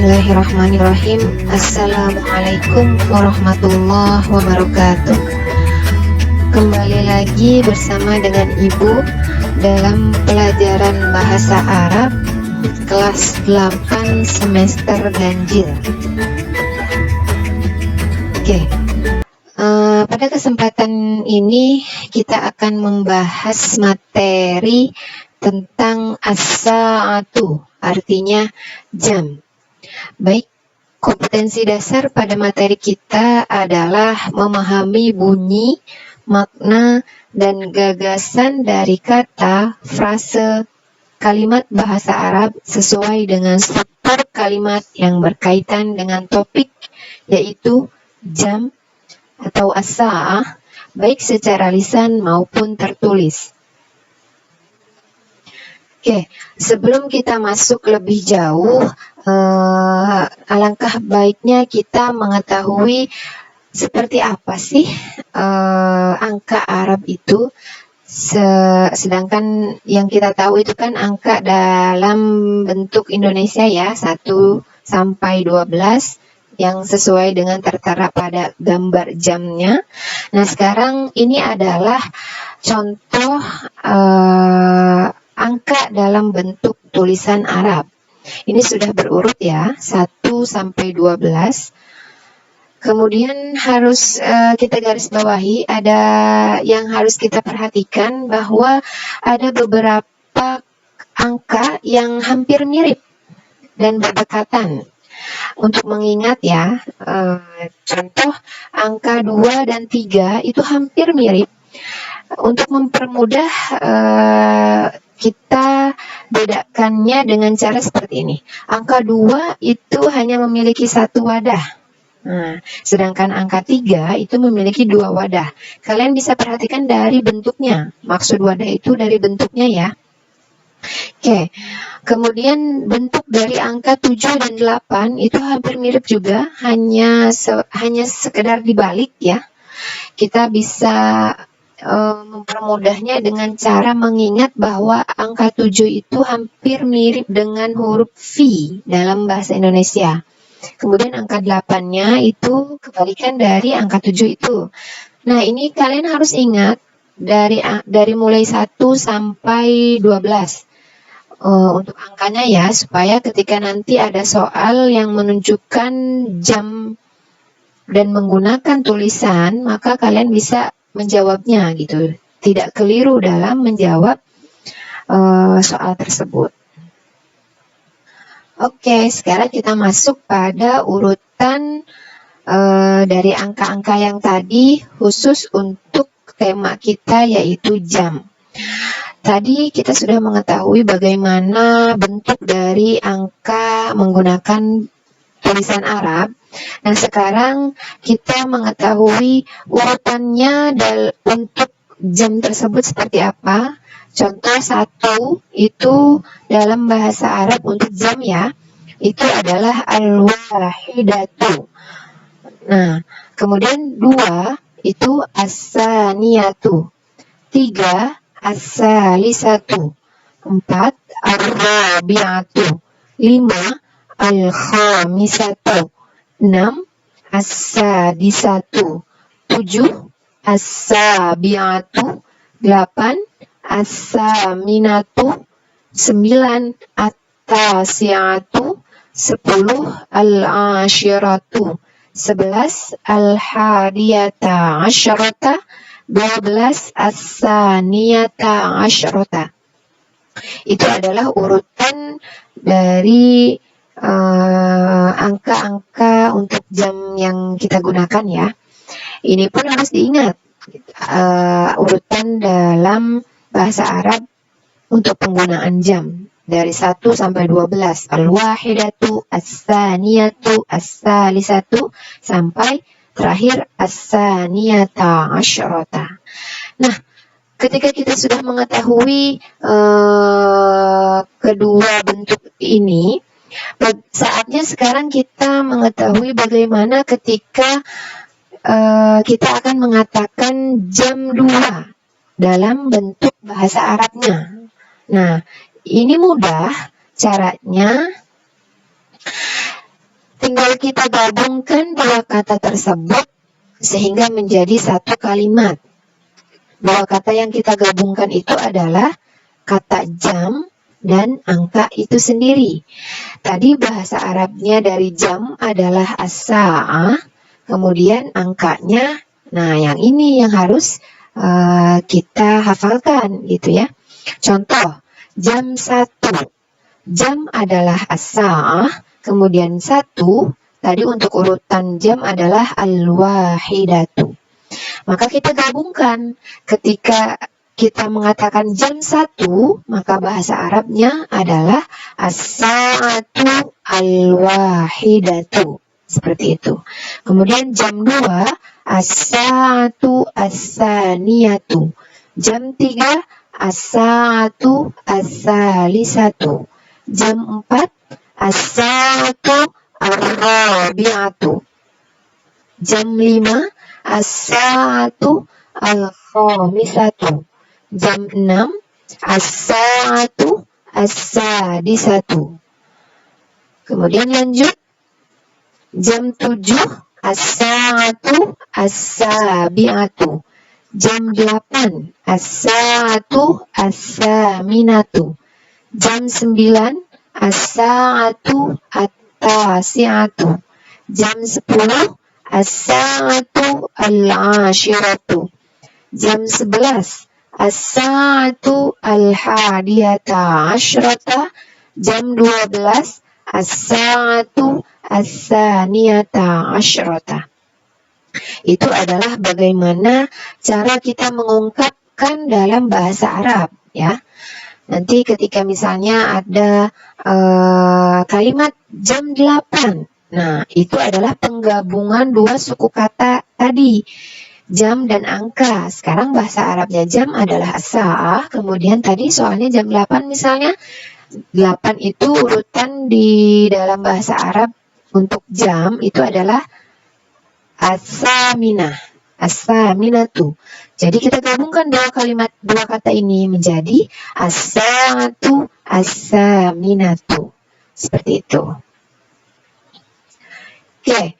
Bismillahirrahmanirrahim. Assalamualaikum warahmatullahi wabarakatuh. Kembali lagi bersama dengan Ibu dalam pelajaran bahasa Arab kelas 8 semester ganjil. Oke. Pada kesempatan ini kita akan membahas materi tentang as-sa'atu, artinya jam. Baik, kompetensi dasar pada materi kita adalah memahami bunyi, makna, dan gagasan dari kata, frase, kalimat bahasa Arab sesuai dengan struktur kalimat yang berkaitan dengan topik, yaitu jam atau as-sa'ah, baik secara lisan maupun tertulis. Oke, sebelum kita masuk lebih jauh, alangkah baiknya kita mengetahui seperti apa sih angka Arab itu. Sedangkan yang kita tahu itu kan angka dalam bentuk Indonesia ya, 1 sampai 12 yang sesuai dengan tertera pada gambar jamnya. Nah, sekarang ini adalah contoh angka dalam bentuk tulisan Arab. Ini sudah berurut ya, 1 sampai 12. Kemudian harus kita garis bawahi, ada yang harus kita perhatikan bahwa ada beberapa angka yang hampir mirip dan berdekatan. Untuk mengingat ya, contoh angka 2 dan 3 itu hampir mirip. Untuk mempermudah kita bedakannya dengan cara seperti ini. Angka 2 itu hanya memiliki 1 wadah. Nah, sedangkan angka 3 itu memiliki 2 wadah. Kalian bisa perhatikan dari bentuknya. Maksud wadah itu dari bentuknya ya. Oke, kemudian bentuk dari angka 7 dan 8 itu hampir mirip juga, hanya sekedar dibalik ya. Kita bisa mempermudahnya dengan cara mengingat bahwa angka 7 itu hampir mirip dengan huruf V dalam bahasa Indonesia. Kemudian angka 8-nya itu kebalikan dari angka 7 itu. Nah, ini kalian harus ingat dari mulai 1 sampai 12. Untuk angkanya ya, supaya ketika nanti ada soal yang menunjukkan jam dan menggunakan tulisan, maka kalian bisa menjawabnya gitu, tidak keliru dalam menjawab soal tersebut. Oke, sekarang kita masuk pada urutan dari angka-angka yang tadi khusus untuk tema kita, yaitu jam. Tadi kita sudah mengetahui bagaimana bentuk dari angka menggunakan tulisan Arab. Nah, sekarang kita mengetahui urutannya untuk jam tersebut seperti apa. Contoh 1 itu dalam bahasa Arab untuk jam ya, itu adalah al-wahidatu. Nah, kemudian 2 itu as-saniyatu, 3 as-salisatu, 4 ar-rabi'atu, 5 al-khamisatu, 6 as-sadisatu, 7 as-sabi'atu, 8 as-saminatu, 9 at-tasi'atu, 10 al-ashiratu, 11 al-hadiyata asyrata, 12 as-saniyata asyrata. Itu adalah urutan dari angka-angka untuk jam yang kita gunakan ya. Ini pun harus diingat, urutan dalam bahasa Arab untuk penggunaan jam dari 1 sampai 12, al-wahidatu, as-saniyatu, as-salisatu, sampai terakhir as-saniyata asyrata. Nah, ketika kita sudah mengetahui kedua bentuk ini, saatnya sekarang kita mengetahui bagaimana ketika kita akan mengatakan jam 2 dalam bentuk bahasa Arabnya. Nah, ini mudah caranya. tinggal kita gabungkan dua kata tersebut sehingga menjadi satu kalimat. Dua kata yang kita gabungkan itu adalah kata jam dan angka itu sendiri. Tadi bahasa Arabnya dari jam adalah as-sa'ah, kemudian angkanya, nah yang ini yang harus kita hafalkan gitu ya. Contoh, jam 1. Jam adalah as-sa'ah, kemudian 1, tadi untuk urutan jam adalah al-wahidatu. Maka kita gabungkan. Ketika kita mengatakan jam 1, maka bahasa Arabnya adalah as-sa'atu al-wahidatu. Seperti itu. Kemudian jam 2, as-sa'atu as-saniyatu. Jam 3, as-sa'atu as-salisatu. Jam 4, as-sa'atu ar-rabi'atu. Jam 5, as-sa'atu al-khamisatu. Jam 6, as-sa'atu as-sadisatu. Kemudian lanjut. Jam 7, as-sa'atu as-sabi'atu. Jam 8, as-sa'atu as-saminatu. Jam 9, as-sa'atu at-tasi'atu. Jam 10, as-sa'atu al-ashiratu. Jam 11, as-sa'atu al-hadiyata asyrata. Jam 12, as-sa'atu as-saniyata asyrata. Itu adalah bagaimana cara kita mengungkapkan dalam bahasa Arab ya. Nanti ketika misalnya ada kalimat jam 8, nah, itu adalah penggabungan dua suku kata tadi, jam dan angka. Sekarang bahasa Arabnya jam adalah as-sa'ah, kemudian tadi soalnya jam 8 misalnya. 8 itu urutan di dalam bahasa Arab untuk jam itu adalah as-saminah, as-saminatu. Jadi kita gabungkan dua kata ini menjadi as-sa'atu as-saminatu. Seperti itu. Oke,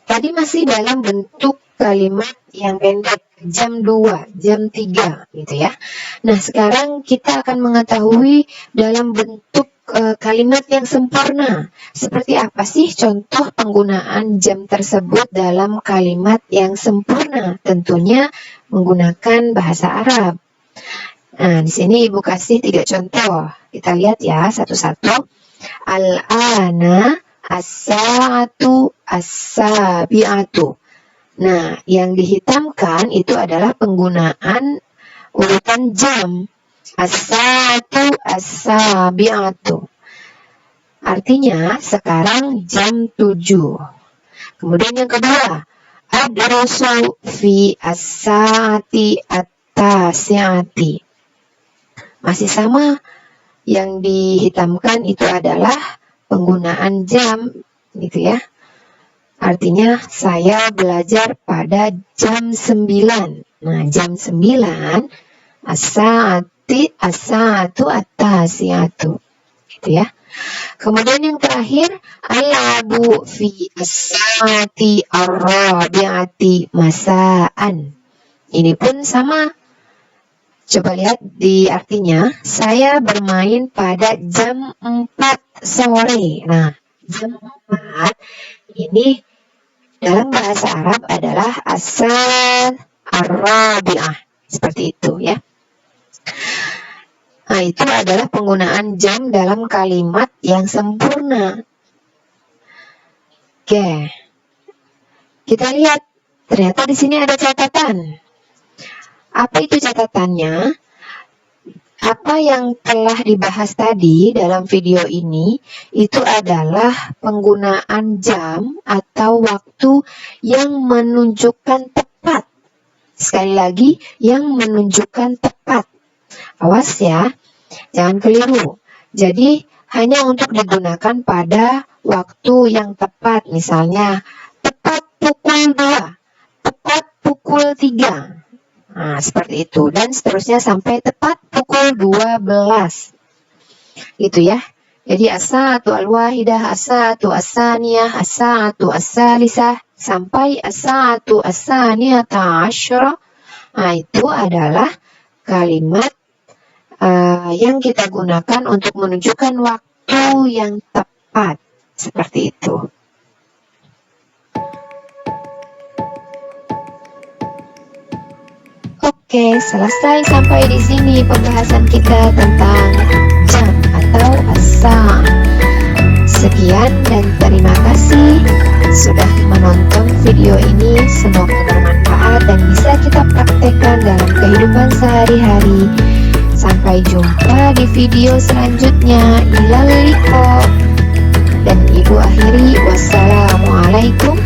tadi masih dalam bentuk kalimat yang pendek, jam 2, jam 3 gitu ya. Nah, sekarang kita akan mengetahui dalam bentuk kalimat yang sempurna. Seperti apa sih contoh penggunaan jam tersebut dalam kalimat yang sempurna? Tentunya menggunakan bahasa Arab. Nah, di sini Ibu kasih 3 contoh. Kita lihat ya satu-satu. Al-ana as-sa'atu as-sabi'atu. Nah, yang dihitamkan itu adalah penggunaan urutan jam. As-sa'atu as-sabi'atu. Artinya sekarang jam 7. Kemudian yang kedua, adrusu fi as-sa'ati at-tasi'ati. Masih sama, yang dihitamkan itu adalah penggunaan jam gitu ya. Artinya saya belajar pada jam 9. Nah, jam 9 as-sa'atu at-tasi'atu. Gitu ya. Kemudian yang terakhir, al-abu fi as-sa'ati ar-rabi'ati masa'an. Ini pun sama. Coba lihat di artinya, saya bermain pada jam 4 sore. Nah, jam 4 ini dalam bahasa Arab adalah as-sa'ah ar-rabi'ah. Seperti itu ya. Nah, itu adalah penggunaan jam dalam kalimat yang sempurna. Oke. Kita lihat, ternyata di sini ada catatan. Apa itu catatannya? Apa yang telah dibahas tadi dalam video ini itu adalah penggunaan jam atau waktu yang menunjukkan tepat. Sekali lagi, yang menunjukkan tepat. Awas ya, jangan keliru. Jadi, hanya untuk digunakan pada waktu yang tepat. Misalnya, tepat pukul 2, tepat pukul 3. Nah, seperti itu. Dan seterusnya sampai tepat pukul 12. Gitu ya. Jadi as-sa'atu al-wahidah, as-sa'atu as-saniyah, as-sa'atu as-salisah, sampai as-sa'atu as-saniyata asyra. Nah, itu adalah kalimat yang kita gunakan untuk menunjukkan waktu yang tepat. Seperti itu. Oke, selesai sampai di sini pembahasan kita tentang jam atau as-sa'ah. Sekian dan terima kasih sudah menonton video ini. Semoga bermanfaat dan bisa kita praktekkan dalam kehidupan sehari-hari. Sampai jumpa di video selanjutnya. Ilal liqa. Dan Ibu akhiri, wassalamualaikum